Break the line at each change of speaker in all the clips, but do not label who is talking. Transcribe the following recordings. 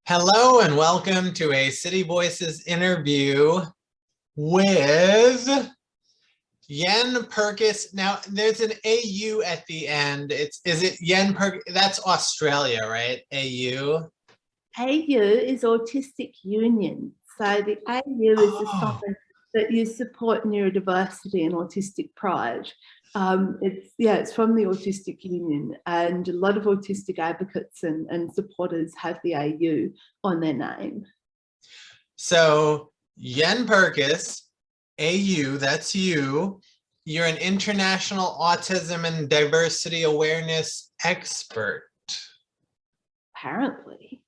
Hello and welcome to a City Voices interview with Yenn Purkis. Now, there's an AU at the end. Is it Yenn Purkis? That's Australia, right? AU?
AU is Autistic Union. So the AU is a sign that you support neurodiversity and autistic pride. It's from the Autistic Union, and a lot of autistic advocates and supporters have the AU on their name.
So Yenn Purkis, AU, that's you. You're an international autism and diversity awareness expert.
Apparently.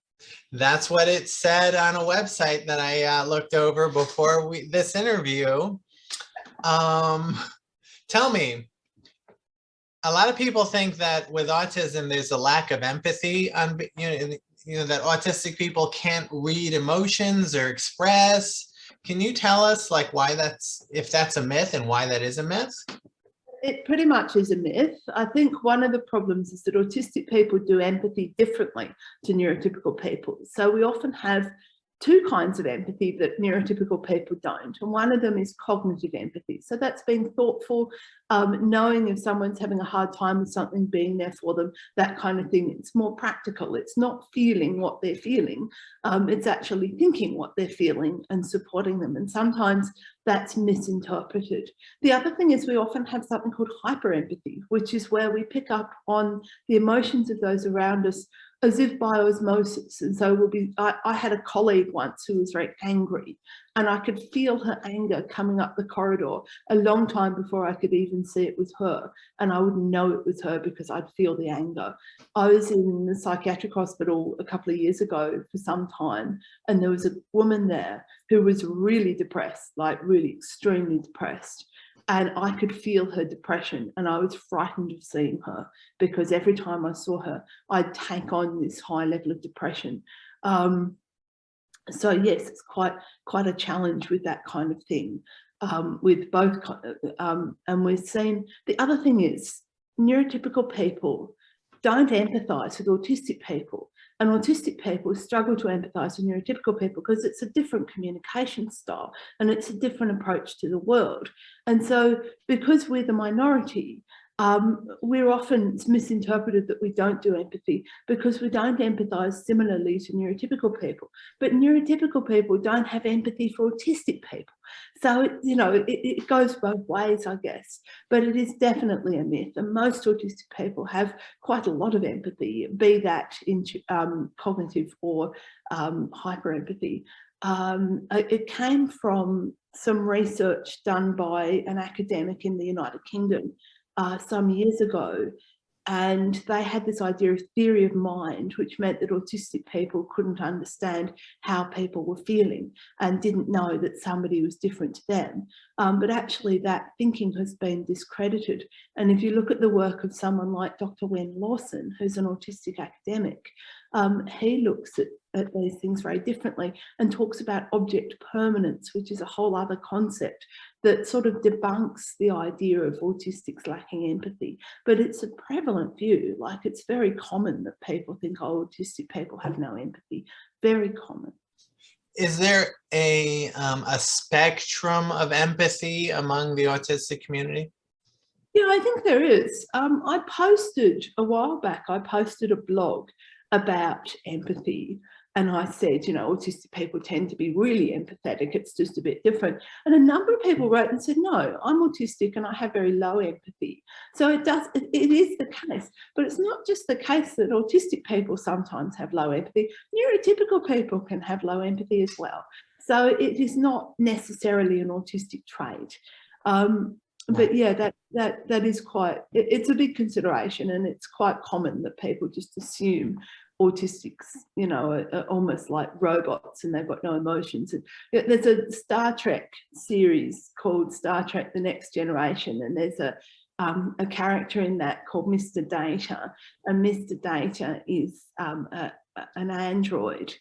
That's what it said on a website that I looked over before this interview. Tell me, a lot of people think that with autism, there's a lack of empathy. That autistic people can't read emotions or express. Can you tell us, like, if that's a myth and why that is a myth?
It pretty much is a myth. I think one of the problems is that autistic people do empathy differently to neurotypical people. So we often have two kinds of empathy that neurotypical people don't, and one of them is cognitive empathy. So that's being thoughtful, knowing if someone's having a hard time with something, being there for them, that kind of thing. It's more practical. It's not feeling what they're feeling. It's actually thinking what they're feeling and supporting them. And sometimes that's misinterpreted. The other thing is we often have something called hyperempathy, which is where we pick up on the emotions of those around us as if by osmosis. And so I had a colleague once who was very angry, and I could feel her anger coming up the corridor a long time before I could even see it was her. And I wouldn't know it was her because I'd feel the anger. I was in the psychiatric hospital a couple of years ago for some time, and there was a woman there who was really depressed, like really extremely depressed. And I could feel her depression, and I was frightened of seeing her because every time I saw her, I'd take on this high level of depression. So yes, it's quite a challenge with that kind of thing, with both. And we're seeing, the other thing is neurotypical people don't empathise with autistic people, and autistic people struggle to empathise with neurotypical people because it's a different communication style and it's a different approach to the world. And so because we're the minority, we're often misinterpreted that we don't do empathy because we don't empathise similarly to neurotypical people. But neurotypical people don't have empathy for autistic people. So, it goes both ways, I guess. But it is definitely a myth. And most autistic people have quite a lot of empathy, be that in cognitive or hyperempathy. It came from some research done by an academic in the United Kingdom some years ago, and they had this idea of theory of mind, which meant that autistic people couldn't understand how people were feeling and didn't know that somebody was different to them. But actually that thinking has been discredited. And if you look at the work of someone like Dr. Wen Lawson, who's an autistic academic, he looks at these things very differently and talks about object permanence, which is a whole other concept that sort of debunks the idea of autistics lacking empathy. But it's a prevalent view. Like, it's very common that people think, oh, autistic people have no empathy. Very common.
Is there a spectrum of empathy among the autistic community?
Yeah, I think there is. I posted a while back, I posted a blog about empathy. And I said, autistic people tend to be really empathetic. It's just a bit different. And a number of people wrote and said, no, I'm autistic and I have very low empathy. So it is the case. But it's not just the case that autistic people sometimes have low empathy. Neurotypical people can have low empathy as well. So it is not necessarily an autistic trait. But yeah, that is it's a big consideration, and it's quite common that people just assume autistics, are almost like robots and they've got no emotions. And there's a Star Trek series called Star Trek: The Next Generation, and there's a character in that called Mr. Data, and Mr. Data is an android.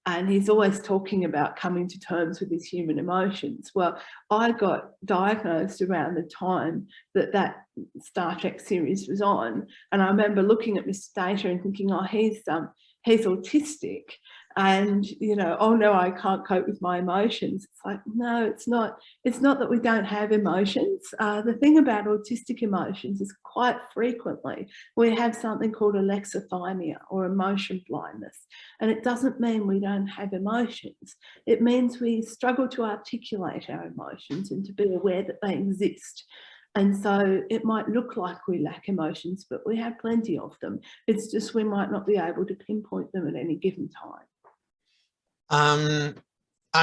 And he's always talking about coming to terms with his human emotions. Well, I got diagnosed around the time that Star Trek series was on. And I remember looking at Mr. Data and thinking, oh, he's autistic. and, you know, oh no, I can't cope with my emotions. It's like, no, it's not that we don't have emotions. The thing about autistic emotions is quite frequently we have something called alexithymia, or emotion blindness. And it doesn't mean we don't have emotions. It means we struggle to articulate our emotions and to be aware that they exist. And so it might look like we lack emotions, but we have plenty of them. It's just we might not be able to pinpoint them at any given time.
I'm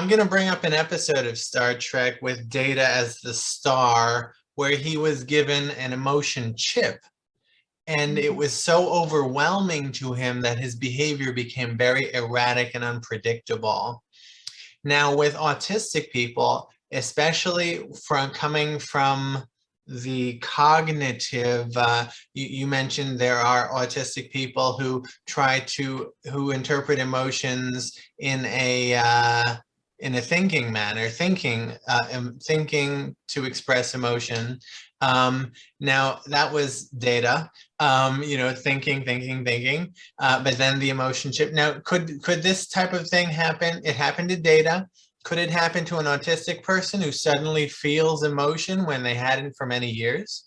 going to bring up an episode of Star Trek with Data as the star, where he was given an emotion chip. And it was so overwhelming to him that his behavior became very erratic and unpredictable. Now, with autistic people, especially coming from the cognitive, you mentioned there are autistic people who interpret emotions in a thinking manner, thinking to express emotion. Now that was Data, you know, thinking, but then the emotion chip. Now, could this type of thing happen? It happened to Data. Could it happen to an autistic person who suddenly feels emotion when they hadn't for many years?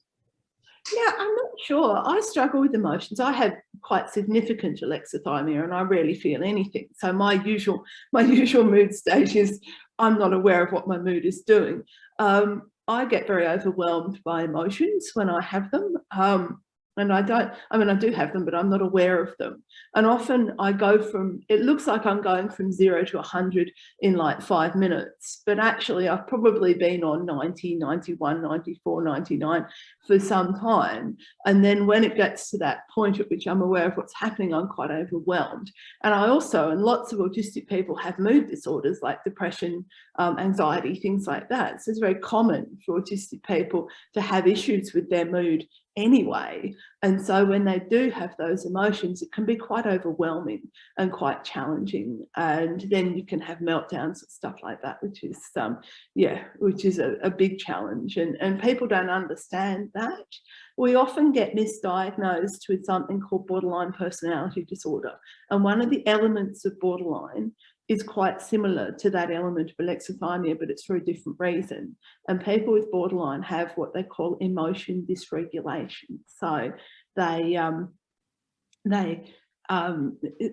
Yeah, I'm not sure. I struggle with emotions. I have quite significant alexithymia and I rarely feel anything. So my usual mood state is I'm not aware of what my mood is doing. I get very overwhelmed by emotions when I have them. And I do have them, but I'm not aware of them. And often I go from, it looks like I'm going from 0 to 100 in like 5 minutes, but actually I've probably been on 90, 91, 94, 99 for some time. And then when it gets to that point at which I'm aware of what's happening, I'm quite overwhelmed. And I also, and lots of autistic people have mood disorders like depression, anxiety, things like that. So it's very common for autistic people to have issues with their mood anyway. And so when they do have those emotions, it can be quite overwhelming and quite challenging. And then you can have meltdowns and stuff like that, which is a big challenge. And people don't understand that. We often get misdiagnosed with something called borderline personality disorder. And one of the elements of borderline is quite similar to that element of alexithymia, but it's for a different reason. And people with borderline have what they call emotion dysregulation. So they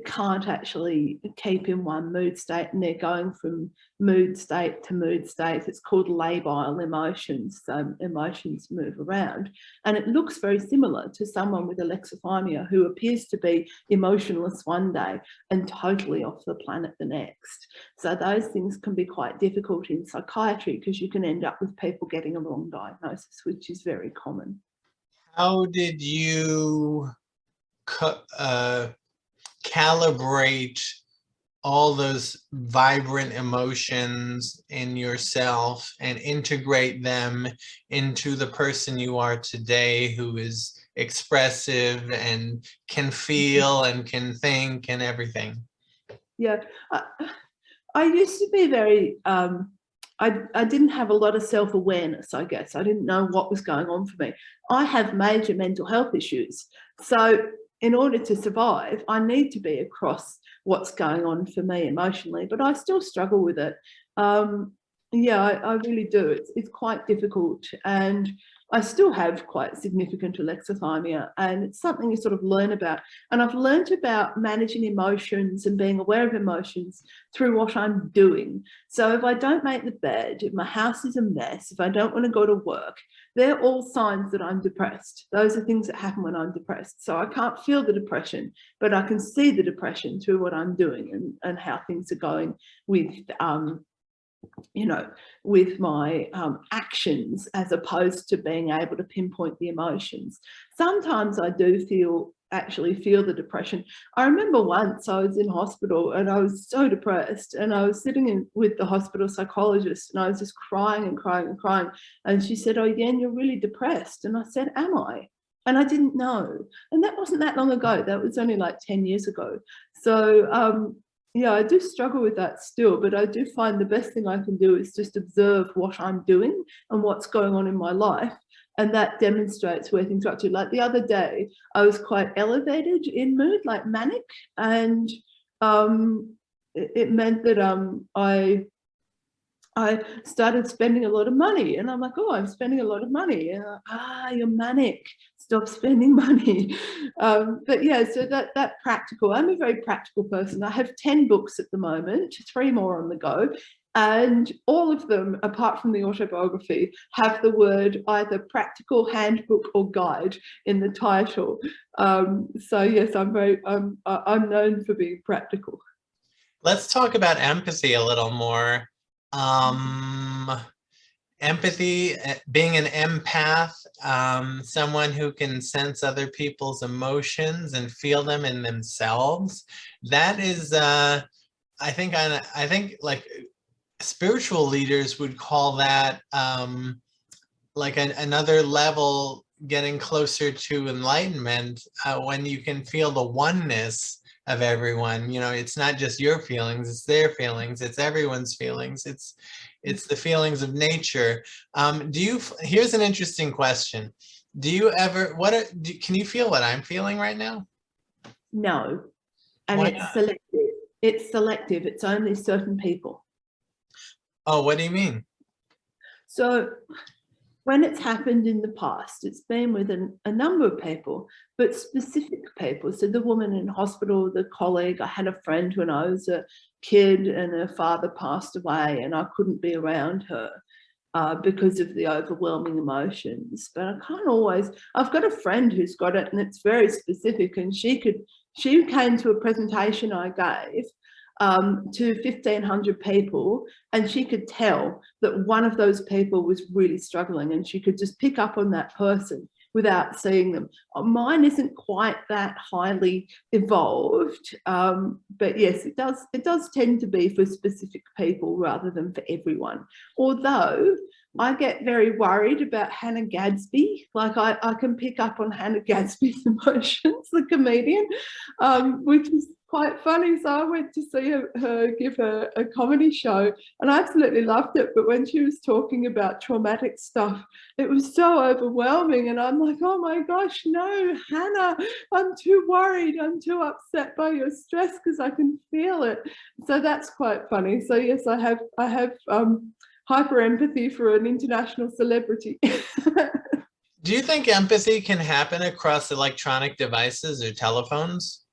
can't actually keep in one mood state, and they're going from mood state to mood state. It's called labile emotions. So emotions move around, and it looks very similar to someone with alexithymia who appears to be emotionless one day and totally off the planet the next. So those things can be quite difficult in psychiatry because you can end up with people getting a wrong diagnosis, which is very common.
How did you calibrate all those vibrant emotions in yourself and integrate them into the person you are today, who is expressive and can feel and can think and everything?
Yeah, I used to be very, I didn't have a lot of self-awareness, I guess. I didn't know what was going on for me. I have major mental health issues. So in order to survive, I need to be across what's going on for me emotionally, but I still struggle with it. Yeah, I really do. It's quite difficult, and I still have quite significant alexithymia, and it's something you sort of learn about. And I've learned about managing emotions and being aware of emotions through what I'm doing. So if I don't make the bed, if my house is a mess, if I don't want to go to work, they're all signs that I'm depressed. Those are things that happen when I'm depressed. So I can't feel the depression, but I can see the depression through what I'm doing and how things are going with with my actions, as opposed to being able to pinpoint the emotions. Sometimes I do actually feel the depression. I remember once I was in hospital and I was so depressed, and I was sitting with the hospital psychologist, and I was just crying and crying and crying. And she said, "Oh, Yenn, you're really depressed." And I said, "Am I?" And I didn't know. And that wasn't that long ago. That was only like 10 years ago. So yeah, I do struggle with that still, but I do find the best thing I can do is just observe what I'm doing and what's going on in my life. And that demonstrates where things are up to. Like the other day, I was quite elevated in mood, like manic. And it meant that I started spending a lot of money, and I'm like, oh, I'm spending a lot of money. And you're manic. Stop spending money. But yeah, so that practical. I'm a very practical person. I have 10 books at the moment, 3 more on the go, and all of them, apart from the autobiography, have the word either practical, handbook, or guide in the title. So yes, I'm known for being practical.
Let's talk about empathy a little more. Empathy, being an empath, someone who can sense other people's emotions and feel them in themselves. That is, I think like spiritual leaders would call that like another level, getting closer to enlightenment, when you can feel the oneness of everyone. You know, it's not just your feelings, it's their feelings, it's everyone's feelings, it's the feelings of nature. Here's an interesting question. Do you ever, can you feel what I'm feeling right now?
No, and
Why
it's
not?
selective. It's selective. It's only certain people.
Oh, what do you mean?
So when it's happened in the past, it's been with a number of people, but specific people. So the woman in hospital, the colleague, I had a friend when I was a kid and her father passed away and I couldn't be around her because of the overwhelming emotions. But I can't always, I've got a friend who's got it and it's very specific, and she came to a presentation I gave to 1,500 people, and she could tell that one of those people was really struggling, and she could just pick up on that person without seeing them. Mine isn't quite that highly evolved, but yes, it does tend to be for specific people rather than for everyone. Although I get very worried about Hannah Gadsby. Like I can pick up on Hannah Gadsby's emotions, the comedian, which is quite funny. So I went to see her give a comedy show and I absolutely loved it. But when she was talking about traumatic stuff, it was so overwhelming. And I'm like, oh my gosh, no, Hannah, I'm too worried. I'm too upset by your stress because I can feel it. So that's quite funny. So yes, I have hyper empathy for an international celebrity.
Do you think empathy can happen across electronic devices or telephones?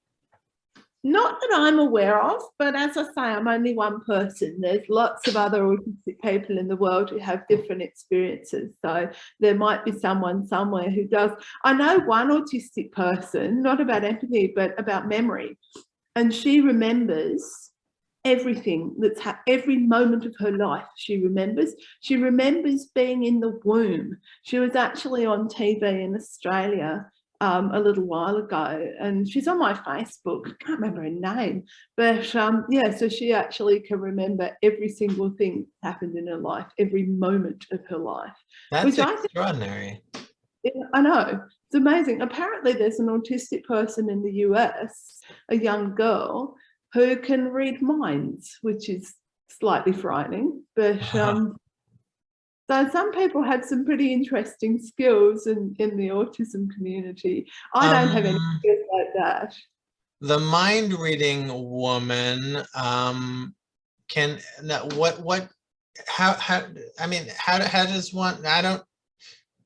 Not that I'm aware of, but as I say, I'm only one person. There's lots of other autistic people in the world who have different experiences. So there might be someone somewhere who does. I know one autistic person, not about empathy, but about memory. And she remembers everything every moment of her life. She remembers being in the womb. She was actually on TV in Australia a little while ago, and she's on my Facebook. I can't remember her name, but yeah, so she actually can remember every single thing that happened in her life, every moment of her life.
That's extraordinary.
I know, it's amazing. Apparently there's an autistic person in the US, a young girl, who can read minds, which is slightly frightening, but so some people have some pretty interesting skills in the autism community. I don't have any skills like that.
The mind reading woman can, how does one,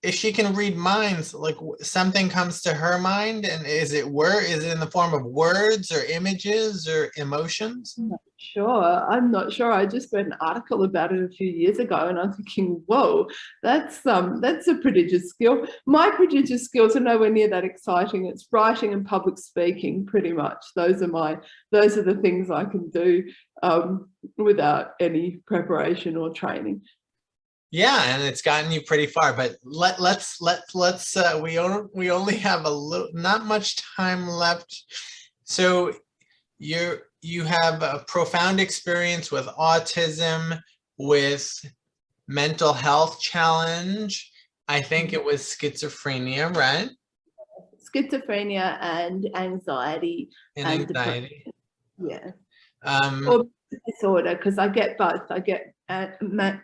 if she can read minds, like something comes to her mind, and is it in the form of words or images or emotions?
I'm not sure. I just read an article about it a few years ago and I'm thinking, whoa, that's a prodigious skill. My prodigious skills are nowhere near that exciting. It's writing and public speaking, pretty much. Those are the things I can do without any preparation or training.
Yeah, and it's gotten you pretty far, but let's we only have not much time left. So you have a profound experience with autism, with mental health challenge. I think it was schizophrenia, right?
Schizophrenia and anxiety and
anxiety.
depression. Yeah.
Or
disorder, because I get both. I get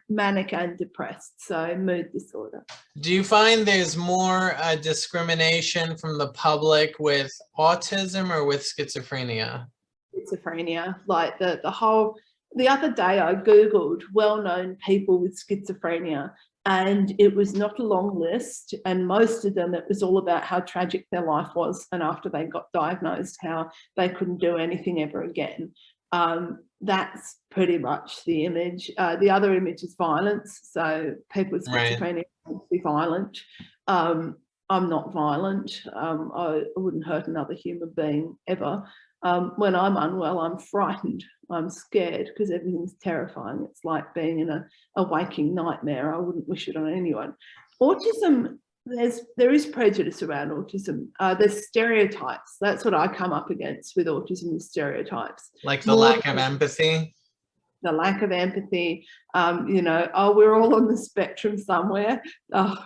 manic and depressed, so mood disorder.
Do you find there's more discrimination from the public with autism or with schizophrenia?
schizophrenia. Like the other day I Googled well-known people with schizophrenia, and it was not a long list, and most of them, it was all about how tragic their life was, and after they got diagnosed, how they couldn't do anything ever again. That's pretty much the image. The other image is violence. So people with schizophrenia want to be violent. I'm not violent. I wouldn't hurt another human being ever. When I'm unwell, I'm frightened. I'm scared because everything's terrifying. It's like being in a waking nightmare. I wouldn't wish it on anyone. Autism, there is prejudice around autism. There's stereotypes. That's what I come up against with autism, is stereotypes.
Like the lack of empathy.
The lack of empathy. You know, oh, we're all on the spectrum somewhere. Oh,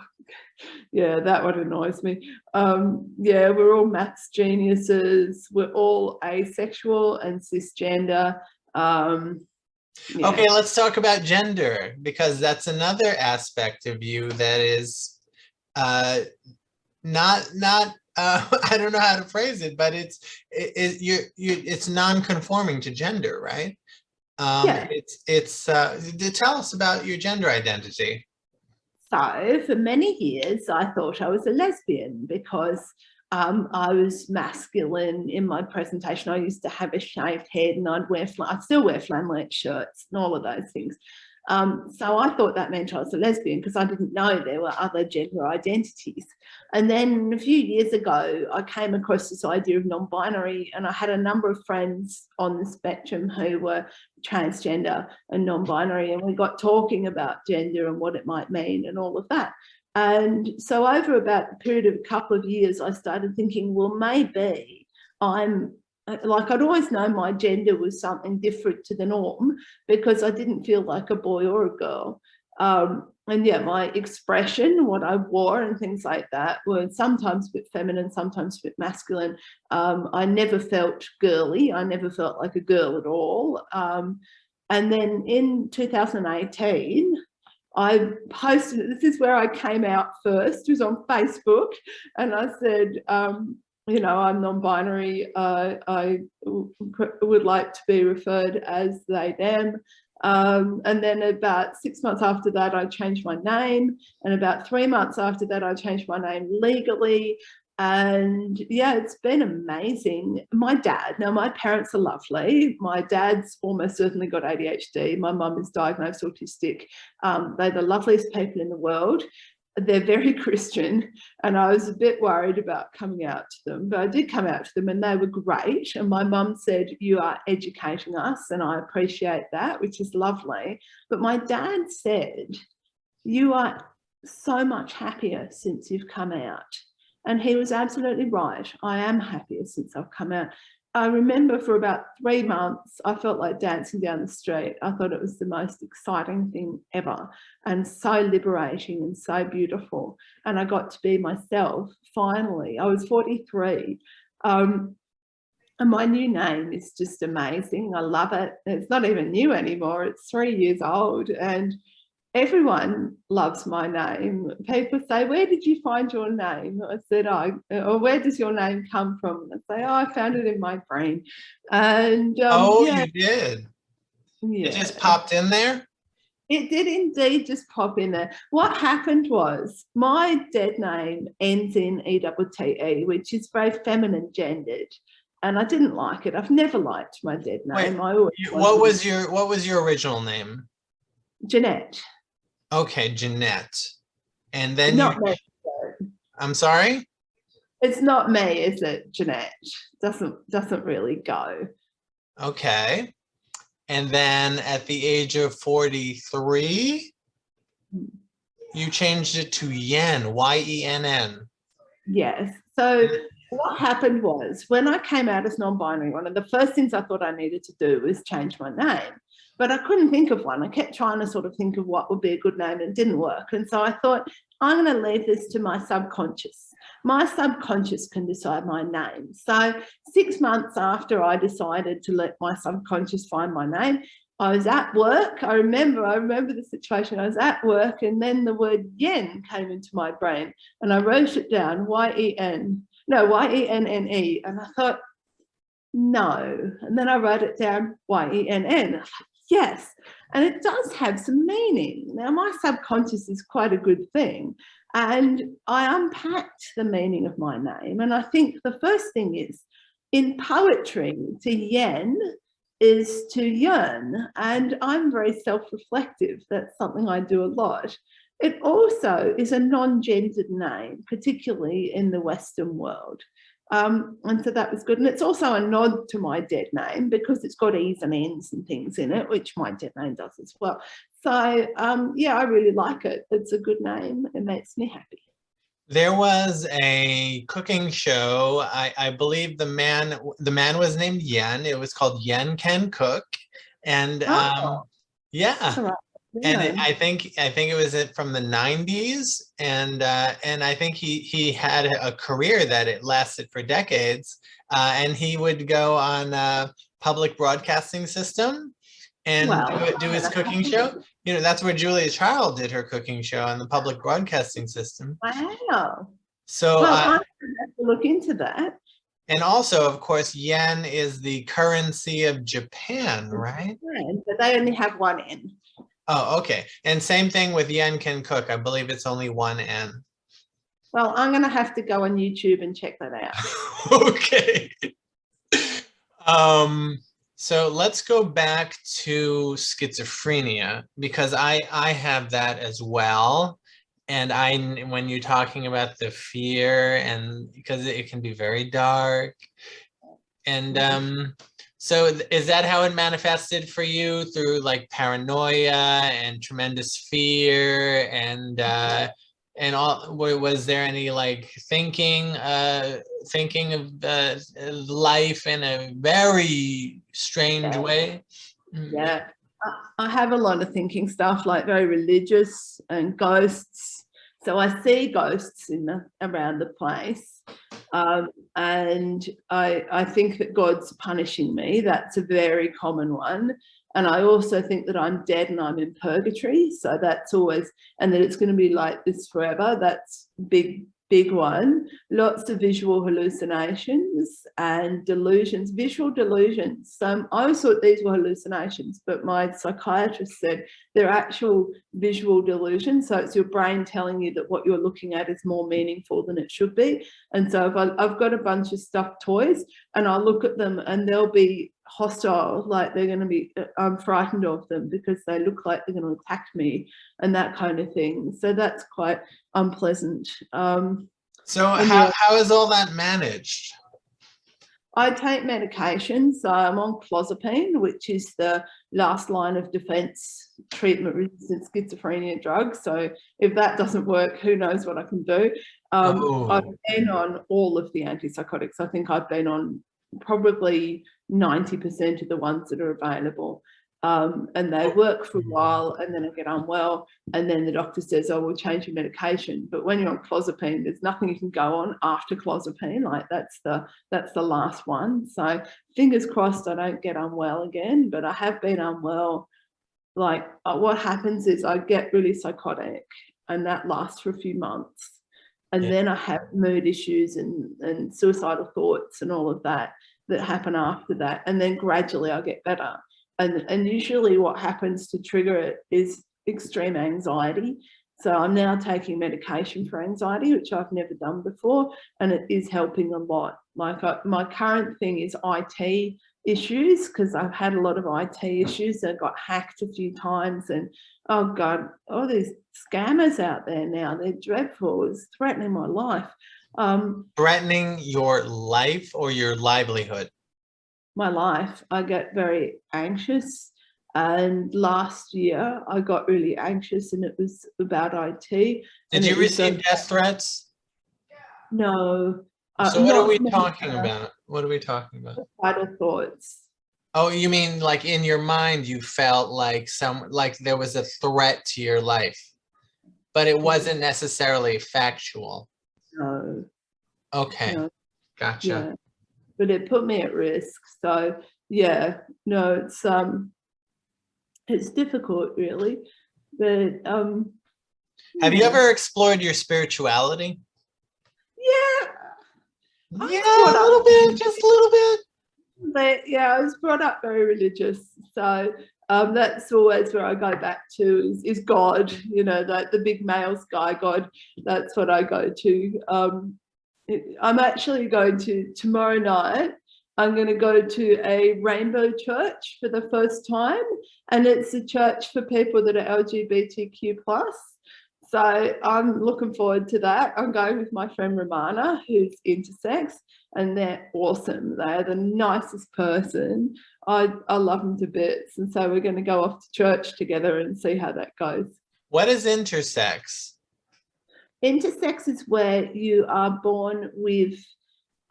yeah, that one annoys me. Yeah, we're all maths geniuses. We're all asexual and cisgender. Yeah.
Okay, let's talk about gender, because that's another aspect of you that is not I don't know how to phrase it, but it's non-conforming to gender, right?
Yeah.
Tell us about your gender identity.
So for many years, I thought I was a lesbian because I was masculine in my presentation. I used to have a shaved head, and I still wear flannelette shirts and all of those things. So I thought that meant I was a lesbian because I didn't know there were other gender identities. And then a few years ago, I came across this idea of non-binary, and I had a number of friends on the spectrum who were transgender and non-binary, and we got talking about gender and what it might mean and all of that. And so over about a period of a couple of years, I started thinking, well, maybe I'd always known my gender was something different to the norm because I didn't feel like a boy or a girl. And yeah, my expression, what I wore and things like that were sometimes a bit feminine, sometimes a bit masculine. I never felt girly. I never felt like a girl at all. And then in 2018, I posted, this is where I came out first, it was on Facebook, and I said, you know, I'm non-binary. I would like to be referred as they, them. And then about 6 months after that, I changed my name. And about 3 months after that, I changed my name legally. And yeah, it's been amazing. My dad, now my parents are lovely. My dad's almost certainly got ADHD. My mum is diagnosed autistic. They're the loveliest people in the world. They're very Christian, and I was a bit worried about coming out to them, but I did come out to them and they were great. And my mum said, you are educating us, and I appreciate that, which is lovely. But my dad said, you are so much happier since you've come out. And he was absolutely right. I am happier since I've come out. I remember for about 3 months, I felt like dancing down the street. I thought it was the most exciting thing ever, and so liberating and so beautiful. And I got to be myself, finally. I was 43. And my new name is just amazing. I love it. It's not even new anymore. It's 3 years old. And everyone loves my name. People say, where did you find your name? I said, or where does your name come from? And I say, oh, I found it in my brain. And
yeah. You did?
Yeah.
It just popped in there?
It did indeed just pop in there. What happened was my dead name ends in E-double-T-E, which is very feminine gendered. And I didn't like it. I've never liked my dead name.
Wait, what was your original name?
Jeanette.
Okay, Jeanette. And then
Not me.
I'm sorry?
It's not me, is it, Jeanette? Doesn't really go.
Okay. And then at the age of 43, you changed it to Yenn, Y-E-N-N.
Yes. So what happened was, when I came out as non-binary, one of the first things I thought I needed to do was change my name. But I couldn't think of one. I kept trying to sort of think of what would be a good name, and it didn't work. And so I thought, I'm going to leave this to my subconscious. My subconscious can decide my name. So 6 months after I decided to let my subconscious find my name, I was at work. I remember the situation. I was at work, and then the word Yenn came into my brain, and I wrote it down, Y-E-N-N-E. And I thought, no. And then I wrote it down, Y-E-N-N. Yes. And it does have some meaning. Now, my subconscious is quite a good thing. And I unpacked the meaning of my name. And I think the first thing is, in poetry, to Yenn is to yearn. And I'm very self-reflective. That's something I do a lot. It also is a non-gendered name, particularly in the Western world. And so that was good. And it's also a nod to my dead name because it's got E's and N's and things in it, which my dead name does as well. So yeah, I really like it. It's a good name. It makes me happy.
There was a cooking show. I believe the man was named Yenn. It was called Yenn Can Cook. And yeah.
That's all right.
And
Yeah.
I think it was from the 90s, and I think he had a career that it lasted for decades, and he would go on a public broadcasting system and do his cooking show. You know, that's where Julia Child did her cooking show on the public broadcasting system.
Wow.
So
well, I'm going to have to look into that.
And also, of course, yen is the currency of Japan, right?
But they only have one N.
Oh, okay. And same thing with Yenn Can Cook. I believe it's only one N.
Well, I'm going to have to go on YouTube and check that out.
Okay. So let's go back to schizophrenia, because I have that as well. And when you're talking about the fear, and because it can be very dark. And so is that how it manifested for you, through like paranoia and tremendous fear and all? Was there any like thinking of life in a very strange way?
Yeah, I have a lot of thinking stuff, like very religious and ghosts. So I see ghosts around the place. And I think that God's punishing me. That's a very common one. And I also think that I'm dead and I'm in purgatory. So that's always, and that it's going to be like this forever. That's big one. Lots of visual hallucinations and delusions, visual delusions. I always thought these were hallucinations, but my psychiatrist said they're actual visual delusions. So it's your brain telling you that what you're looking at is more meaningful than it should be. And so if I've got a bunch of stuffed toys and I look at them and they'll be hostile, like they're going to be, I'm frightened of them because they look like they're going to attack me and that kind of thing. So that's quite unpleasant.
So how is all that managed?
I take medication, so I'm on clozapine, which is the last line of defense treatment-resistant schizophrenia drug. So if that doesn't work, who knows what I can do. I've been on all of the antipsychotics. I think I've been on probably 90% of the ones that are available. And they work for a while and then I get unwell and then the doctor says, oh, we'll change your medication. But when you're on clozapine, there's nothing you can go on after clozapine. Like that's the last one. So fingers crossed I don't get unwell again, but I have been unwell. Like what happens is I get really psychotic and that lasts for a few months. And then I have mood issues and suicidal thoughts and all of that happen after that. And then gradually I get better. And usually what happens to trigger it is extreme anxiety. So I'm now taking medication for anxiety, which I've never done before, and it is helping a lot. Like my current thing is IT issues, because I've had a lot of IT issues. I got hacked a few times and, oh God, all these scammers out there now, they're dreadful. It's threatening my life.
Threatening your life or your livelihood?
My life. I get very anxious, and last year I got really anxious and it was about IT.
Did you receive death threats?
No.
So what are we talking about? What are we talking about?
Suicidal thoughts.
Oh, you mean like in your mind you felt like there was a threat to your life, but it wasn't necessarily factual?
No.
Okay. No. Gotcha.
Yeah. But it put me at risk. So yeah, no, it's difficult really. But
have you ever explored your spirituality?
Yeah.
Yeah, a little bit, just a little bit.
But yeah, I was brought up very religious, so that's always where I go back to is God. You know, like the big male sky God. That's what I go to. I'm actually going to tomorrow night. I'm going to go to a rainbow church for the first time, and it's a church for people that are LGBTQ+. So I'm looking forward to that. I'm going with my friend Romana, who's intersex, and they're awesome. They're the nicest person. I love them to bits. And so we're going to go off to church together and see how that goes.
What is intersex?
Intersex is where you are born with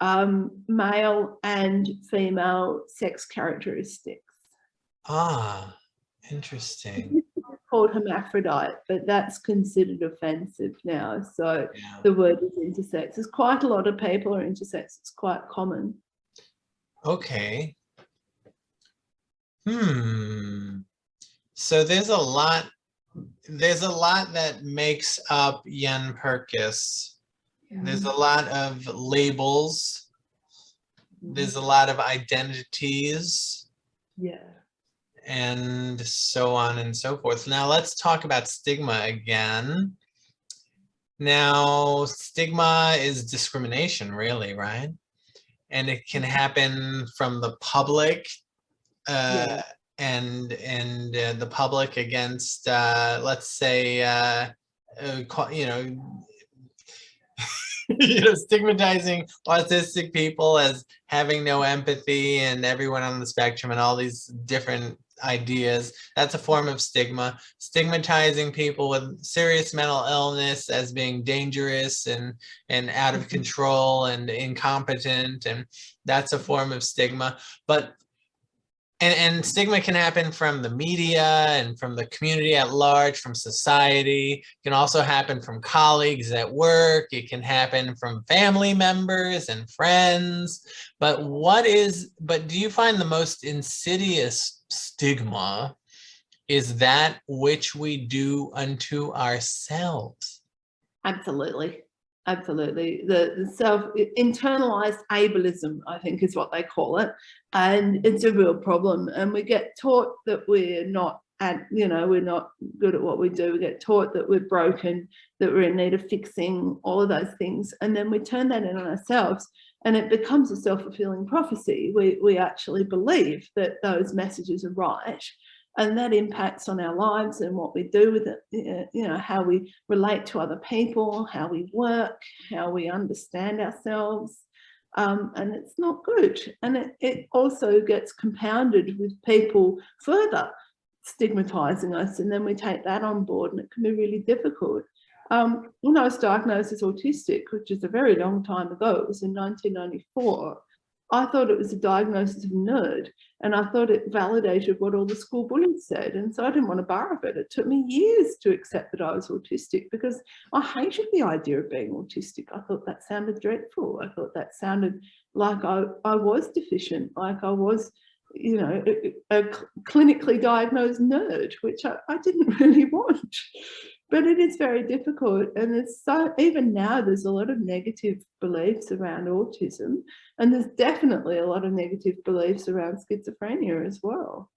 male and female sex characteristics.
Ah, interesting.
It's called hermaphrodite, but that's considered offensive now. So
Yeah.
the word is intersex. There's quite a lot of people are intersex. It's quite common.
Okay. So there's a lot that makes up Yenn Purkis. There's a lot of labels. There's a lot of identities.
Yeah.
And so on and so forth. Now let's talk about stigma again. Now, stigma is discrimination, really, right? And it can happen from the public
Yeah.
and the public against, let's say, you know, stigmatizing autistic people as having no empathy and everyone on the spectrum and all these different ideas. That's a form of stigma. Stigmatizing people with serious mental illness as being dangerous and out of control and incompetent, and that's a form of stigma. But and stigma can happen from the media and from the community at large, from society. It can also happen from colleagues at work. It can happen from family members and friends. But do you find the most insidious stigma is that which we do unto ourselves?
Absolutely. Absolutely. The internalized ableism, I think, is what they call it. And it's a real problem. And we get taught that we're not we're not good at what we do. We get taught that we're broken, that we're in need of fixing, all of those things. And then we turn that in on ourselves and it becomes a self-fulfilling prophecy. We actually believe that those messages are right. And that impacts on our lives and what we do with it, how we relate to other people, how we work, how we understand ourselves. And it's not good. And it also gets compounded with people further stigmatizing us. And then we take that on board and it can be really difficult. When I was diagnosed as autistic, which is a very long time ago, it was in 1994, I thought it was a diagnosis of nerd, and I thought it validated what all the school bullies said, and so I didn't want a bar of it. It took me years to accept that I was autistic because I hated the idea of being autistic. I thought that sounded dreadful. I thought that sounded like I was deficient, like I was, a clinically diagnosed nerd, which I didn't really want. But it is very difficult, and even now there's a lot of negative beliefs around autism, and there's definitely a lot of negative beliefs around schizophrenia as well.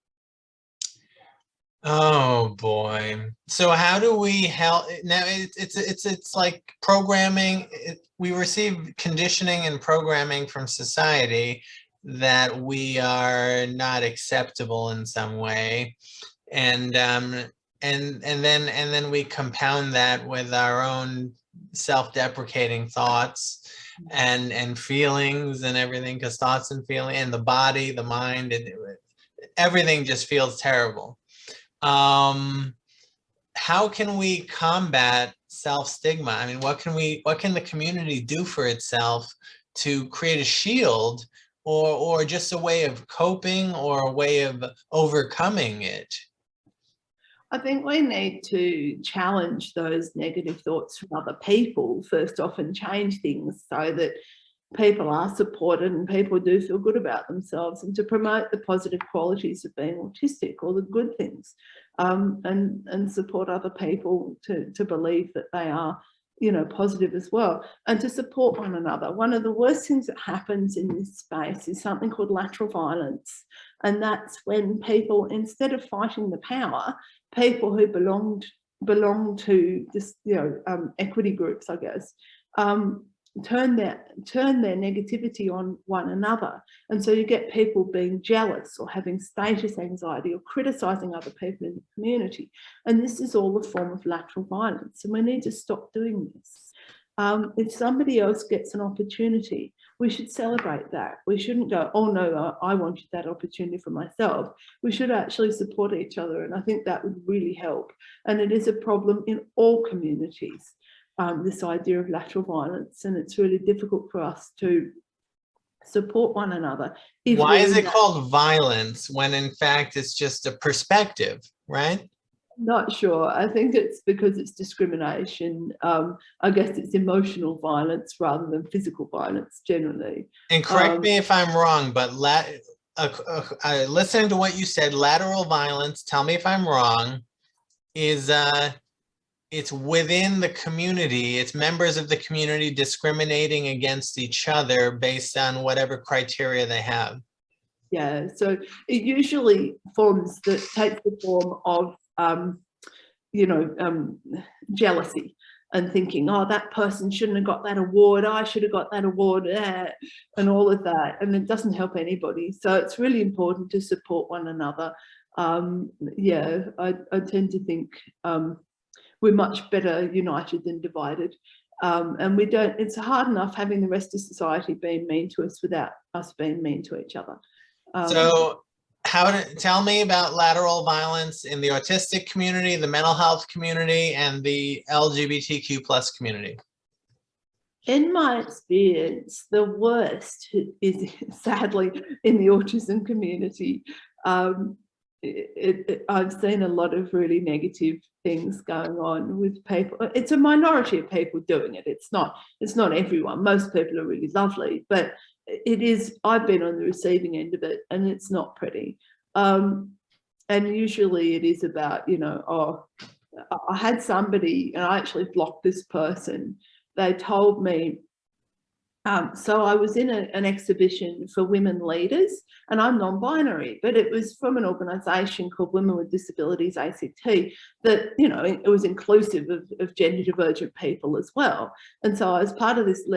Oh boy! So how do we help? Now it's like programming. We receive conditioning and programming from society that we are not acceptable in some way, and then we compound that with our own self-deprecating thoughts and feelings and everything, because thoughts and feeling and the body, the mind, and everything just feels terrible. How can we combat self-stigma? I mean, what can the community do for itself to create a shield or just a way of coping or a way of overcoming it?
I think we need to challenge those negative thoughts from other people first off and change things so that people are supported and people do feel good about themselves, and to promote the positive qualities of being autistic, all the good things, and support other people to believe that they are positive as well, and to support one another. One of the worst things that happens in this space is something called lateral violence, and that's when people, instead of fighting the power, people who belong to this, equity groups, I guess, turn their negativity on one another. And so you get people being jealous or having status anxiety or criticizing other people in the community. And this is all a form of lateral violence, and we need to stop doing this. If somebody else gets an opportunity, we should celebrate that. We shouldn't go, oh no, I wanted that opportunity for myself. We should actually support each other, and I think that would really help. And it is a problem in all communities, this idea of lateral violence, and it's really difficult for us to support one another.
Why is it called violence when in fact it's just a perspective, right?
Not sure. I think it's because it's discrimination. I guess it's emotional violence rather than physical violence generally.
And correct me if I'm wrong, but listening to what you said, lateral violence, tell me if I'm wrong, is it's within the community, it's members of the community discriminating against each other based on whatever criteria they have.
Yeah, so it usually takes the form of jealousy and thinking, oh, that person shouldn't have got that award, I should have got that award, and all of that, and it doesn't help anybody. So it's really important to support one another. I tend to think we're much better united than divided, and it's hard enough having the rest of society being mean to us without us being mean to each other.
So tell me about lateral violence in the autistic community, the mental health community, and the LGBTQ plus community.
In my experience, the worst is sadly in the autism community. I've seen a lot of really negative things going on with people. It's a minority of people doing it. It's not everyone. Most people are really lovely, but it is. I've been on the receiving end of it, and it's not pretty. And usually it is about, I had somebody, and I actually blocked this person. They told me, so I was in an exhibition for women leaders, and I'm non-binary, but it was from an organisation called Women with Disabilities ACT that, it was inclusive of gender divergent people as well. And so I was part of this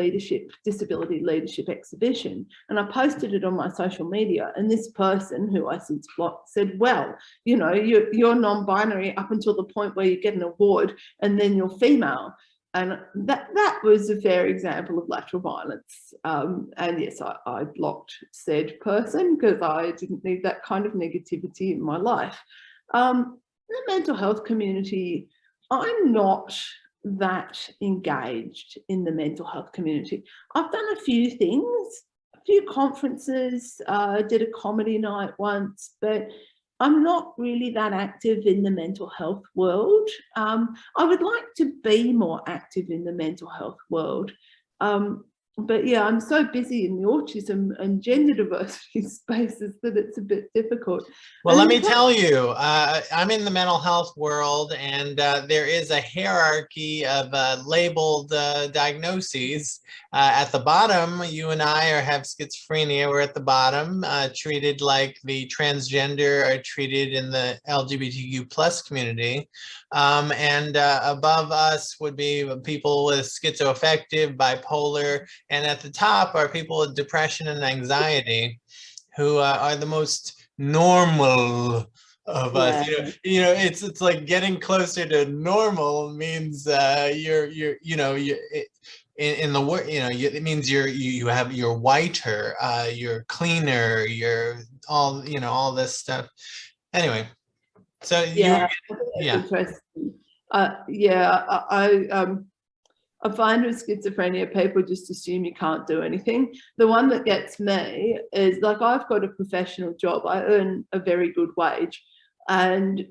disability leadership exhibition, and I posted it on my social media, and this person who I since blocked said, well, you're non-binary up until the point where you get an award and then you're female. And that was a fair example of lateral violence. And yes, I blocked said person because I didn't need that kind of negativity in my life. The mental health community, I'm not that engaged in the mental health community. I've done a few things, a few conferences, did a comedy night once, but I'm not really that active in the mental health world. I would like to be more active in the mental health world. But yeah, I'm so busy in the autism and gender diversity spaces that it's a bit difficult.
Well, let me tell you, I'm in the mental health world, and there is a hierarchy of labeled diagnoses. At the bottom, you and I have schizophrenia. We're at the bottom, treated like the transgender are treated in the LGBTQ plus community. And above us would be people with schizoaffective, bipolar, and at the top are people with depression and anxiety, who are the most normal of us. It's like getting closer to normal means it means you're whiter, you're cleaner, you're all this stuff. Anyway, so
interesting. I find with schizophrenia, people just assume you can't do anything. The one that gets me is, like, I've got a professional job. I earn a very good wage, and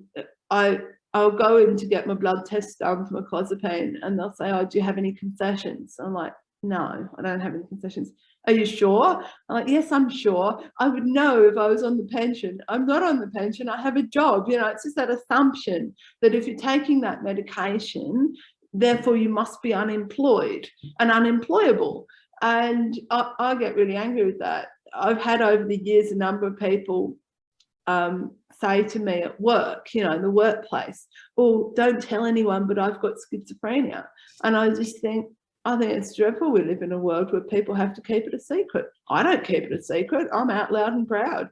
I'll go in to get my blood test done for my clozapine, and they'll say, oh, do you have any concessions? I'm like, no, I don't have any concessions. Are you sure? I'm like, yes, I'm sure. I would know if I was on the pension. I'm not on the pension. I have a job. It's just that assumption that if you're taking that medication, therefore you must be unemployed and unemployable. And I get really angry with that. I've had over the years a number of people say to me at work, in the workplace, "Oh, don't tell anyone, but I've got schizophrenia." And I just think it's dreadful. We live in a world where people have to keep it a secret. I don't keep it a secret. I'm out loud and proud.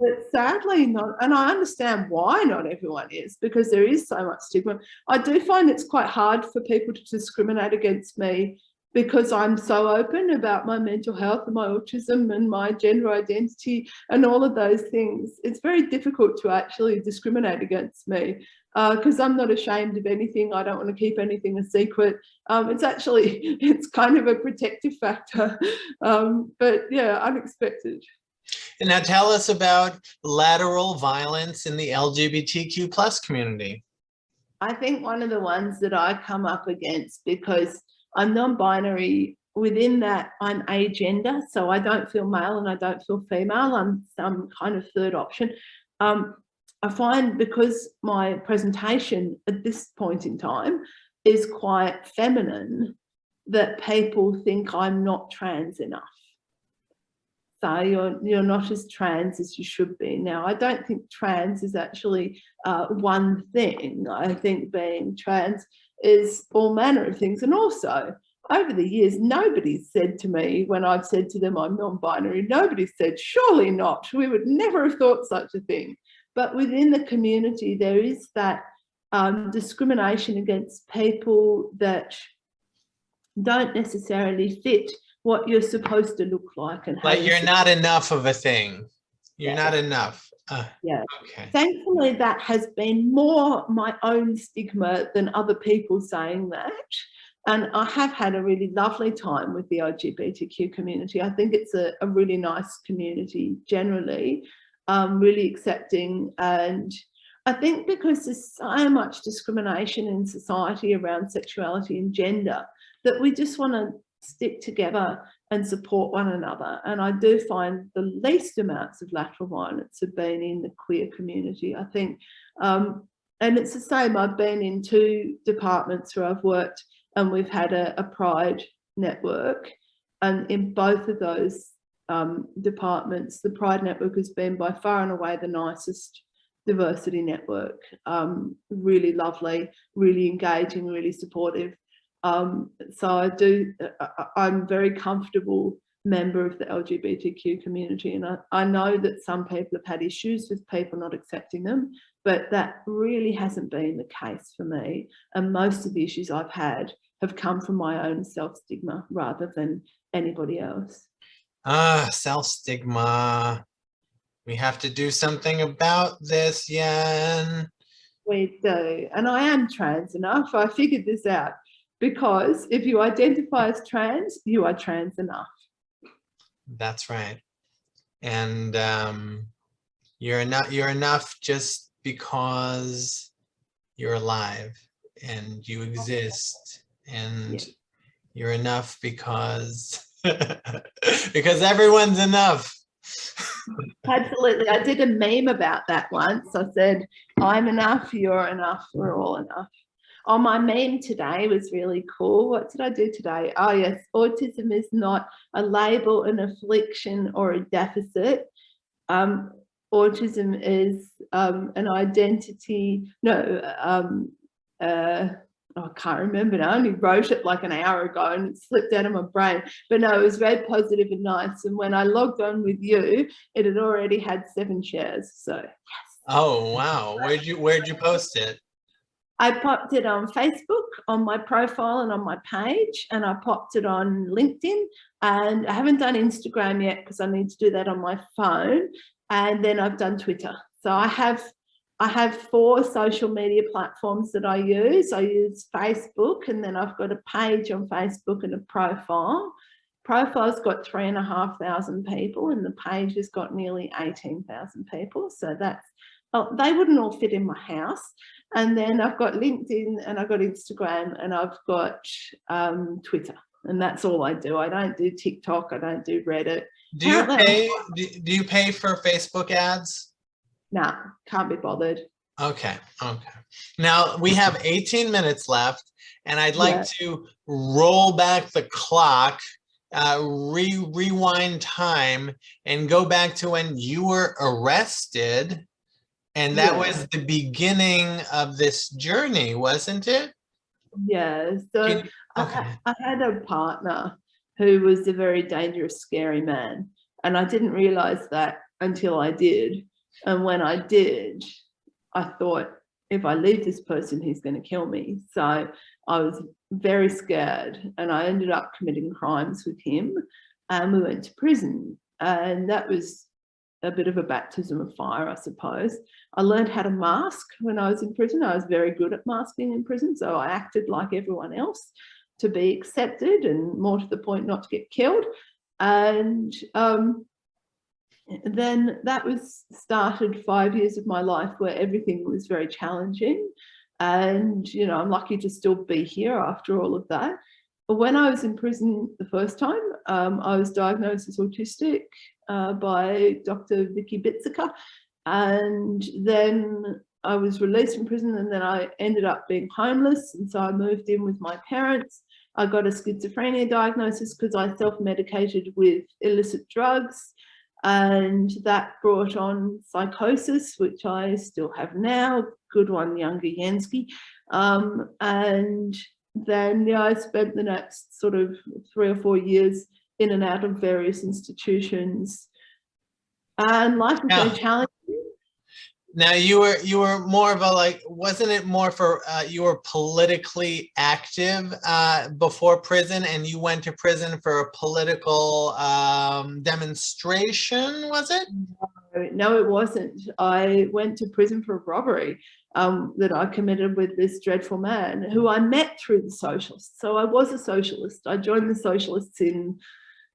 But sadly not, and I understand why not everyone is, because there is so much stigma. I do find it's quite hard for people to discriminate against me because I'm so open about my mental health and my autism and my gender identity and all of those things. It's very difficult to actually discriminate against me because I'm not ashamed of anything. I don't want to keep anything a secret. It's kind of a protective factor, but yeah, unexpected.
And now tell us about lateral violence in the LGBTQ plus community.
I think one of the ones that I come up against, because I'm non-binary, within that I'm agender, so I don't feel male and I don't feel female. I'm some kind of third option. I find because my presentation at this point in time is quite feminine, that people think I'm not trans enough. So you're not as trans as you should be. Now, I don't think trans is actually one thing. I think being trans is all manner of things. And also, over the years, nobody's said to me, when I've said to them I'm non-binary, nobody's said, surely not. We would never have thought such a thing. But within the community, there is that discrimination against people that don't necessarily fit what you're supposed to look like. And
like you're not enough of a thing. You're not enough.
Yeah.
Okay.
Thankfully, that has been more my own stigma than other people saying that. And I have had a really lovely time with the LGBTQ community. I think it's a really nice community generally, really accepting. And I think because there's so much discrimination in society around sexuality and gender, that we just want to stick together and support one another. And I do find the least amounts of lateral violence have been in the queer community, I think. And it's the same. I've been in 2 departments where I've worked and we've had a pride network. And in both of those departments, the pride network has been by far and away the nicest diversity network. Really lovely, really engaging, really supportive. So I'm a very comfortable member of the LGBTQ community, and I know that some people have had issues with people not accepting them, but that really hasn't been the case for me. And most of the issues I've had have come from my own self-stigma rather than anybody else.
Self-stigma. We have to do something about this, Yenn.
We do. And I am trans enough. I figured this out. Because if you identify as trans, you are trans enough.
That's right. And you're enough just because you're alive and you exist, and you're enough because because everyone's enough.
Absolutely. I did a meme about that once. I said, I'm enough, you're enough, we're all enough. Oh, my meme today was really cool. What did I do today? Oh, yes. Autism is not a label, an affliction, or a deficit. Autism is an identity. I can't remember now. I only wrote it like an hour ago and it slipped out of my brain. But no, it was very positive and nice. And when I logged on with you, it had already had 7 shares. So yes. Oh,
wow. Where'd you post it?
I popped it on Facebook, on my profile and on my page, and I popped it on LinkedIn, and I haven't done Instagram yet because I need to do that on my phone, and then I've done Twitter. So I have 4 social media platforms that I use. I use Facebook, and then I've got a page on Facebook and a profile. Profile's got 3,500 people, and the page has got nearly 18,000 people. So that's, they wouldn't all fit in my house. And then I've got LinkedIn, and I've got Instagram, and I've got Twitter, and that's all I do. I don't do TikTok. I don't do Reddit.
Do you pay for Facebook ads?
No, can't be bothered.
Okay. Now we have 18 minutes left, and I'd like to roll back the clock, rewind time, and go back to when you were arrested. And that was the beginning of this journey, wasn't it?
Yeah. So I had a partner who was a very dangerous, scary man. And I didn't realize that until I did. And when I did, I thought, if I leave this person, he's going to kill me. So I was very scared, and I ended up committing crimes with him, and we went to prison. And that was a bit of a baptism of fire, I suppose. I learned how to mask when I was in prison. I was very good at masking in prison, so I acted like everyone else to be accepted, and more to the point, not to get killed. And then that was started 5 years of my life where everything was very challenging. And, you know, I'm lucky to still be here after all of that. But when I was in prison the first time, I was diagnosed as autistic by Dr. Vicky Bitziker. And then I was released from prison, and then I ended up being homeless. And so I moved in with my parents. I got a schizophrenia diagnosis because I self-medicated with illicit drugs. And that brought on psychosis, which I still have now. Good one, younger Yenski. And then I spent the next sort of 3 or 4 years in and out of various institutions. And life was very challenging.
Now you were more of a, like, wasn't it more for you were politically active before prison, and you went to prison for a political demonstration, was it?
No, it wasn't. I went to prison for a robbery that I committed with this dreadful man who I met through the socialists. So I was a socialist. I joined the socialists in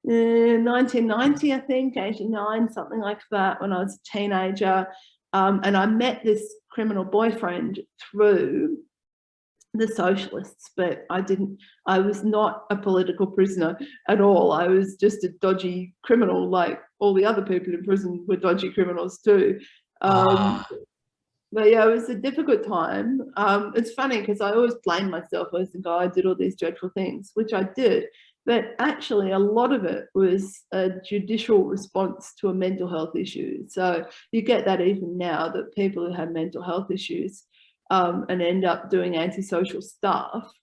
1990, I think, 89, something like that, when I was a teenager. And I met this criminal boyfriend through the socialists, but I was not a political prisoner at all. I was just a dodgy criminal, like all the other people in prison were dodgy criminals too. But yeah, it was a difficult time. It's funny because I always blame myself. I think, oh, I did all these dreadful things, which I did. But actually, a lot of it was a judicial response to a mental health issue. So you get that even now, that people who have mental health issues and end up doing antisocial stuff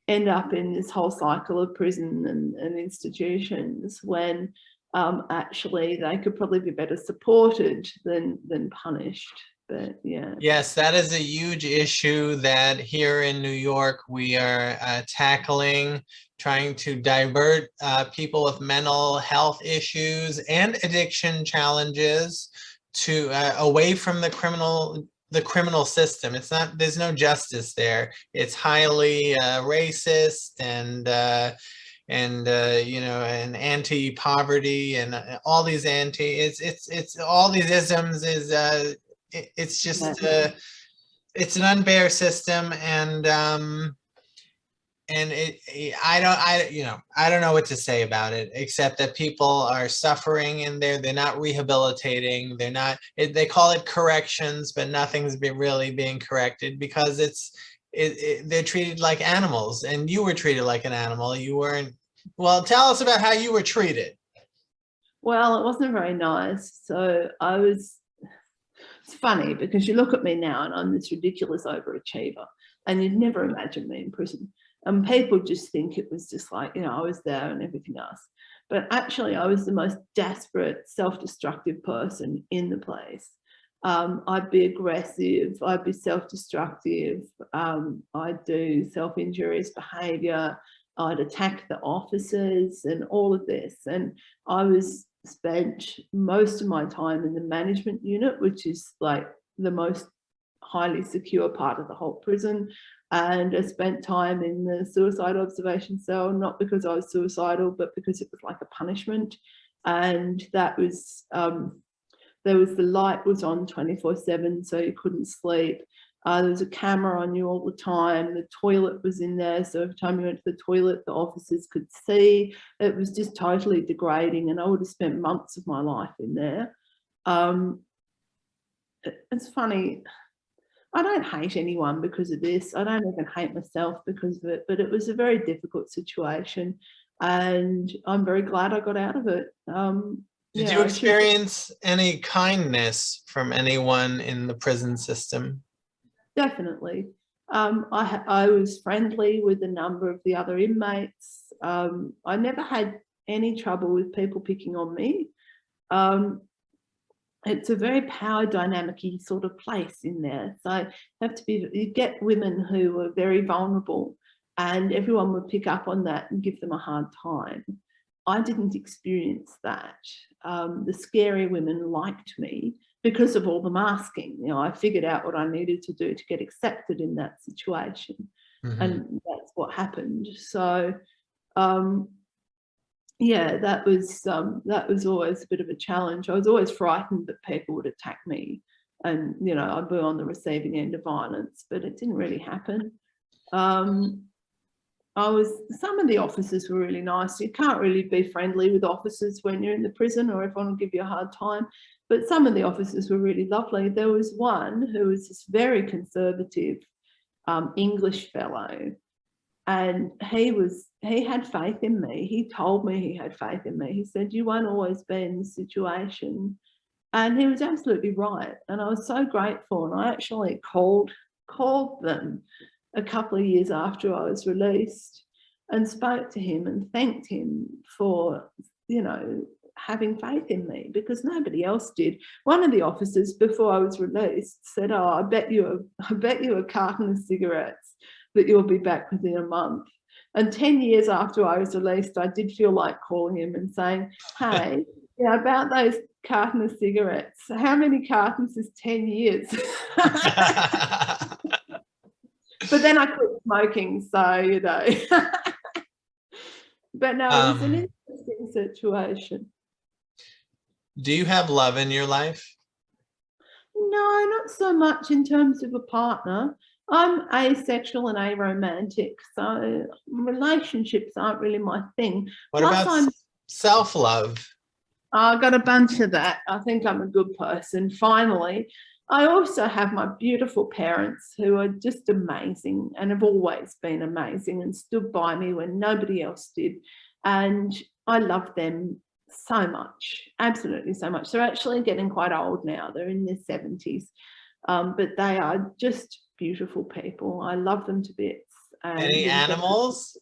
end up in this whole cycle of prison and institutions, when actually they could probably be better supported than punished. But yeah.
Yes, that is a huge issue that here in New York we are tackling, trying to divert people with mental health issues and addiction challenges to away from the criminal system. It's not, there's no justice there. It's highly racist and you know, and anti-poverty and all these it's all these isms is it's just it's an unfair system, and I don't know what to say about it, except that people are suffering in there. They're not rehabilitating. They're not, they call it corrections, but nothing's really being corrected, because they're treated like animals, and you were treated like an animal. You weren't. Well, tell us about how you were treated.
Well, it wasn't very nice. So it's funny because you look at me now and I'm this ridiculous overachiever, and you'd never imagine me in prison. And people just think it was just like, you know, I was there and everything else. But actually, I was the most desperate, self-destructive person in the place. I'd be aggressive, I'd be self-destructive, I'd do self-injurious behaviour, I'd attack the officers and all of this. And I spent most of my time in the management unit, which is like the most highly secure part of the whole prison. And I spent time in the suicide observation cell, not because I was suicidal, but because it was like a punishment. And that was, the light was on 24/7, so you couldn't sleep. There was a camera on you all the time. The toilet was in there, so every time you went to the toilet, the officers could see. It was just totally degrading, and I would have spent months of my life in there. It's funny, I don't hate anyone because of this. I don't even hate myself because of it, but it was a very difficult situation, and I'm very glad I got out of it.
Did
Yeah,
you
I should
experience any kindness from anyone in the prison system?
definitely. I was friendly with a number of the other inmates. I never had any trouble with people picking on me. It's a very power dynamic-y sort of place in there. So you get women who are very vulnerable, and everyone would pick up on that and give them a hard time. I didn't experience that. The scary women liked me because of all the masking. You know, I figured out what I needed to do to get accepted in that situation, and that's what happened. So yeah, that was always a bit of a challenge. I was always frightened that people would attack me, and you know, I'd be on the receiving end of violence, but it didn't really happen. Some of the officers were really nice. You can't really be friendly with officers when you're in the prison, or everyone will give you a hard time. But some of the officers were really lovely. There was one who was this very conservative English fellow, and he had faith in me. He told me he had faith in me. He said, "You won't always be in this situation." And he was absolutely right. And I was so grateful. And I actually called them a couple of years after I was released and spoke to him and thanked him for, you know, having faith in me, because nobody else did. One of the officers, before I was released, said, "Oh, I bet you a carton of cigarettes that you'll be back within a month." And 10 years after I was released, I did feel like calling him and saying, "Hey, you know, about those carton of cigarettes, how many cartons is 10 years?" But then I quit smoking, so, you know. But no, it was an interesting situation.
Do you have love in your life?
No, not so much in terms of a partner. I'm asexual and aromantic, so relationships aren't really my thing.
What about self-love?
I got a bunch of that. I think I'm a good person, finally. I also have my beautiful parents who are just amazing and have always been amazing and stood by me when nobody else did. And I love them so much, absolutely so much. They're actually getting quite old now. They're in their 70s, but they are just beautiful people. I love them to bits.
Any animals?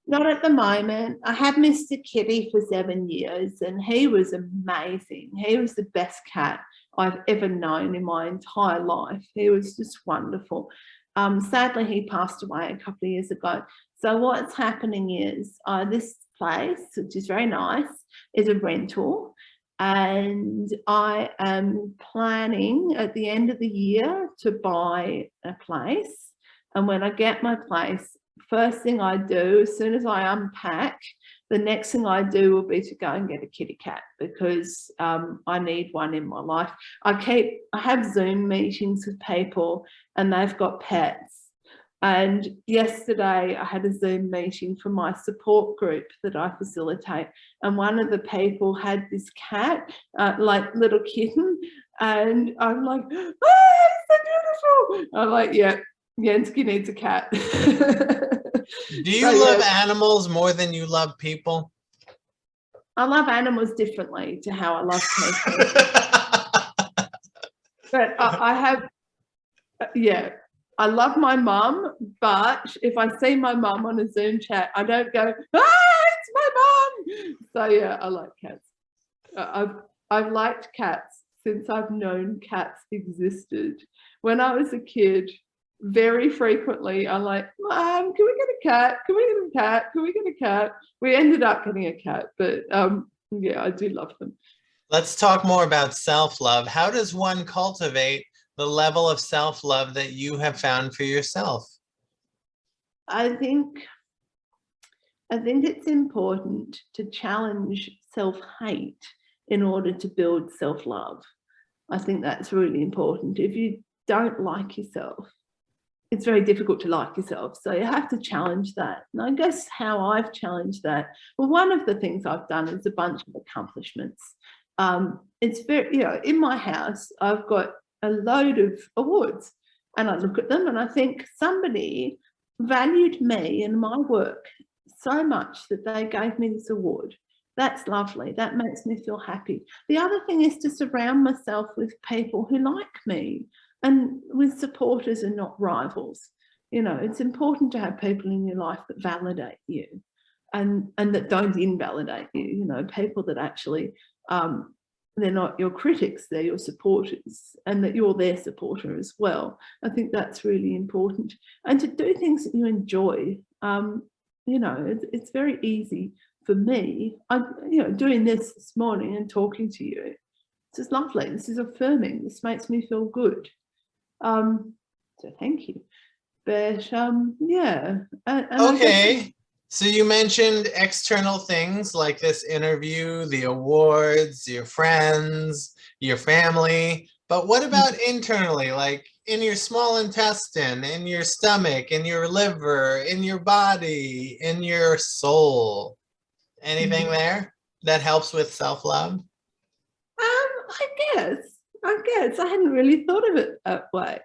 Not at the moment. I had Mr. Kitty for 7 years, and he was amazing. He was the best cat I've ever known in my entire life. He was just wonderful. Sadly, he passed away a couple of years ago. So what's happening is this place, which is very nice, is a rental, and I am planning at the end of the year to buy a place. And when I get my place, first thing I do, as soon as I unpack, the next thing I do will be to go and get a kitty cat, because I need one in my life. I have Zoom meetings with people and they've got pets. And yesterday I had a Zoom meeting for my support group that I facilitate. And one of the people had this cat, like little kitten. And I'm like, "Oh, it's so beautiful." I'm like, "Yeah, Yenski needs a cat."
Do you love animals more than you love people?
I love animals differently to how I love people. But I have, yeah, I love my mum, but if I see my mum on a Zoom chat, I don't go, "Ah, it's my mum." So yeah, I like cats. I've liked cats since I've known cats existed. When I was a kid, very frequently I'm like, "Mom, can we get a cat? Can we get a cat? Can we get a cat?" We ended up getting a cat, but yeah, I do love them.
Let's talk more about self-love. How does one cultivate the level of self-love that you have found for yourself?
I think it's important to challenge self-hate in order to build self-love. I think that's really important. If you don't like yourself, it's very difficult to like yourself. So you have to challenge that. And I guess how I've challenged that, well, one of the things I've done is a bunch of accomplishments. It's very, you know, in my house, I've got a load of awards. And I look at them and I think somebody valued me and my work so much that they gave me this award. That's lovely. That makes me feel happy. The other thing is to surround myself with people who like me and with supporters and not rivals. You know, it's important to have people in your life that validate you and that don't invalidate you, you know, people that actually, they're not your critics, they're your supporters, and that you're their supporter as well. I think that's really important. And to do things that you enjoy, you know, it's very easy for me. You know, doing this morning and talking to you, this is lovely. This is affirming. This makes me feel good. So thank you. But yeah. And
Okay. So you mentioned external things like this interview, the awards, your friends, your family. But what about internally, like in your small intestine, in your stomach, in your liver, in your body, in your soul? Anything there that helps with self-love?
I guess I hadn't really thought of it that way.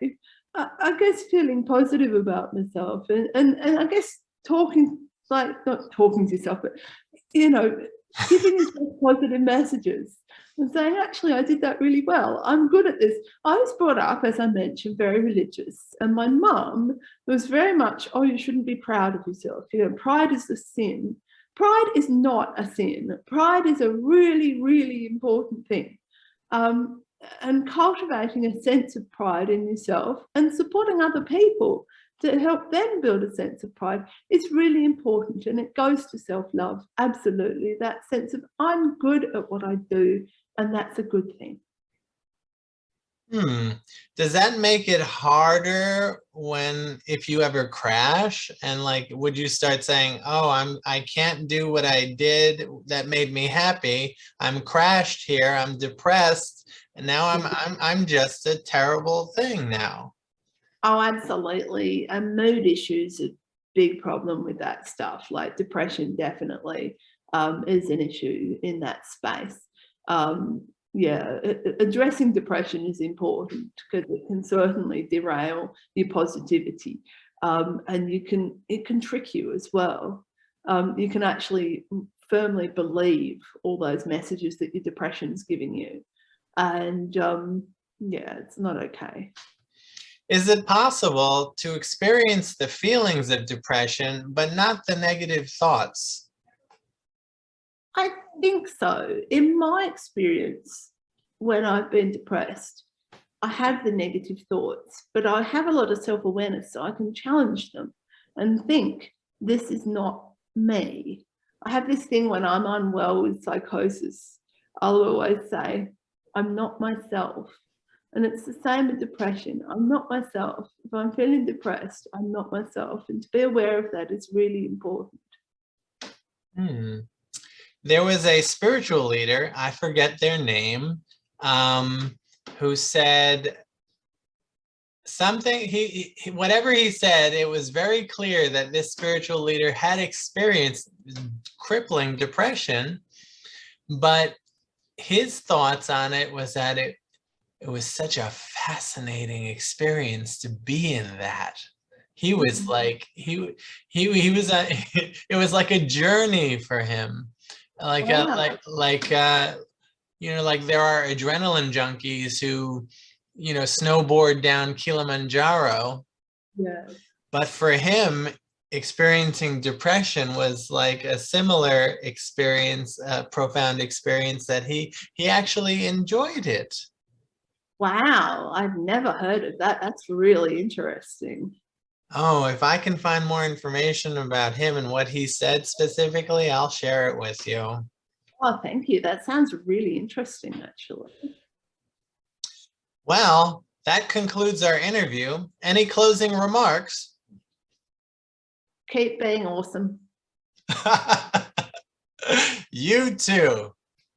I guess feeling positive about myself and I guess talking, like not talking to yourself, but you know, giving yourself positive messages and saying, actually, I did that really well. I'm good at this. I was brought up, as I mentioned, very religious, and my mum was very much, oh, you shouldn't be proud of yourself. You know, pride is a sin. Pride is not a sin. Pride is a really, really important thing. And cultivating a sense of pride in yourself and supporting other people to help them build a sense of pride is really important, and it goes to self-love. Absolutely, that sense of I'm good at what I do, and that's a good thing.
Does that make it harder if you ever crash, and like, would you start saying, oh, I can't do what I did that made me happy. I'm crashed here. I'm depressed. And now I'm just a terrible thing now.
Oh, absolutely. And mood issues are a big problem with that stuff. Like depression definitely is an issue in that space. Yeah, addressing depression is important because it can certainly derail your positivity, and it can trick you as well. You can actually firmly believe all those messages that your depression's giving you, and yeah, it's not okay.
Is it possible to experience the feelings of depression, but not the negative thoughts?
I think so. In my experience, when I've been depressed, I have the negative thoughts, but I have a lot of self-awareness, so I can challenge them and think, this is not me. I have this thing when I'm unwell with psychosis, I'll always say, I'm not myself. And it's the same with depression. I'm not myself. If I'm feeling depressed, I'm not myself. And to be aware of that is really important.
There was a spiritual leader, I forget their name, who said something, whatever he said, it was very clear that this spiritual leader had experienced crippling depression, but his thoughts on it was that it was such a fascinating experience to be in that. He was like, he was it was like a journey for him. Like,
Wow.
you know, like there are adrenaline junkies who, you know, snowboard down Kilimanjaro.
Yeah.
But for him, experiencing depression was like a similar experience, a profound experience that he actually enjoyed it.
Wow, I've never heard of that. That's really interesting.
Oh, if I can find more information about him and what he said specifically, I'll share it with you.
Oh, thank you. That sounds really interesting, actually.
Well, that concludes our interview. Any closing remarks?
Keep being awesome.
You too.